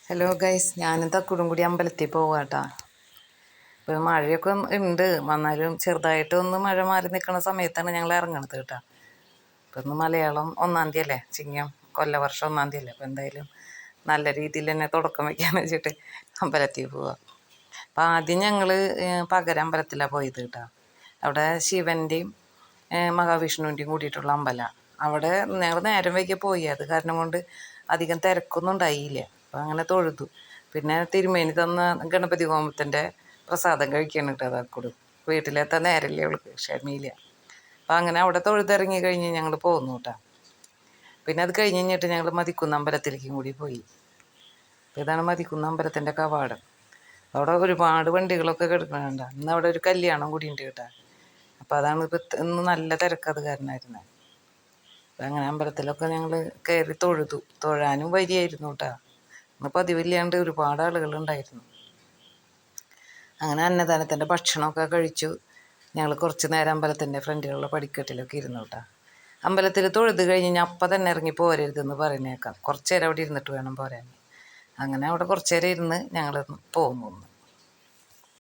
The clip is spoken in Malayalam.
ഹലോ ഗൈസ്, ഞാനിതാ കുടുംകുടി അമ്പലത്തിൽ പോവാട്ടാ. ഇപ്പോൾ മഴയൊക്കെ ഉണ്ട്, വന്നാലും ചെറുതായിട്ടൊന്ന് മഴ മാറി നിൽക്കുന്ന സമയത്താണ് ഞങ്ങൾ ഇറങ്ങണത് കേട്ടോ. ഇപ്പം ഇന്ന് മലയാളം 1-ാം തീയതി അല്ലേ, ചിങ്ങം കൊല്ലവർഷം 1-ാം തീയതി അല്ലേ. അപ്പോൾ എന്തായാലും നല്ല രീതിയിൽ തന്നെ തുടക്കം വയ്ക്കാന്ന് വെച്ചിട്ട് അമ്പലത്തിൽ പോവാം. അപ്പം ആദ്യം ഞങ്ങൾ പകരമ്പലത്തിലാണ് പോയത് കേട്ടോ. അവിടെ ശിവൻ്റെയും മഹാവിഷ്ണുവിൻ്റെയും കൂടിയിട്ടുള്ള അമ്പലമാണ്. അവിടെ ഞങ്ങൾ നേരം വൈകി പോയി, അത് കാരണം കൊണ്ട് അധികം തിരക്കൊന്നും ഉണ്ടായില്ല. അപ്പം അങ്ങനെ തൊഴുതു. പിന്നെ തിരുമേനി തന്ന ഗണപതി ഹോമത്തിൻ്റെ പ്രസാദം കഴിക്കാൻ കിട്ടുക അതാക്കൂടും. വീട്ടിലെത്താൻ നേരമില്ല, അവൾക്ക് ക്ഷമയില്ല. അപ്പം അങ്ങനെ അവിടെ തൊഴുതിറങ്ങി കഴിഞ്ഞ് ഞങ്ങൾ പോന്നു കേട്ടോ. പിന്നെ അത് കഴിഞ്ഞ് കഴിഞ്ഞിട്ട് ഞങ്ങൾ മതിക്കുന്ന അമ്പലത്തിലേക്കും കൂടി പോയി. ഇതാണ് മതിക്കുന്ന അമ്പലത്തിൻ്റെ കവാടം. അവിടെ ഒരുപാട് വണ്ടികളൊക്കെ കിടക്കുന്നുണ്ട്. ഇന്ന് അവിടെ ഒരു കല്യാണം കൂടി ഉണ്ട് കേട്ടോ. അപ്പോൾ അതാണ് ഇപ്പം ഇന്ന് നല്ല തിരക്കത് കാരണമായിരുന്നത്. അപ്പം അങ്ങനെ അമ്പലത്തിലൊക്കെ ഞങ്ങൾ കയറി തൊഴാനും വരിയായിരുന്നു കേട്ടോ. ഇന്ന് പതിവില്ലാണ്ട് ഒരുപാട് ആളുകളുണ്ടായിരുന്നു. അങ്ങനെ അന്നദാനത്തിൻ്റെ ഭക്ഷണമൊക്കെ കഴിച്ചു. ഞങ്ങൾ കുറച്ച് നേരം അമ്പലത്തിൻ്റെ ഫ്രണ്ടിലുള്ള പടിക്കെട്ടിലൊക്കെ ഇരുന്നു കേട്ടോ. അമ്പലത്തിൽ തൊഴുത് കഴിഞ്ഞ് ഞാൻ അപ്പം തന്നെ ഇറങ്ങി പോരരുതെന്ന് പറയുന്നേക്കാം. കുറച്ച് നേരം അവിടെ ഇരുന്നിട്ട് വേണം പോരാൻ. അങ്ങനെ അവിടെ കുറച്ച് നേരം ഇരുന്ന് ഞങ്ങൾ പോന്നു.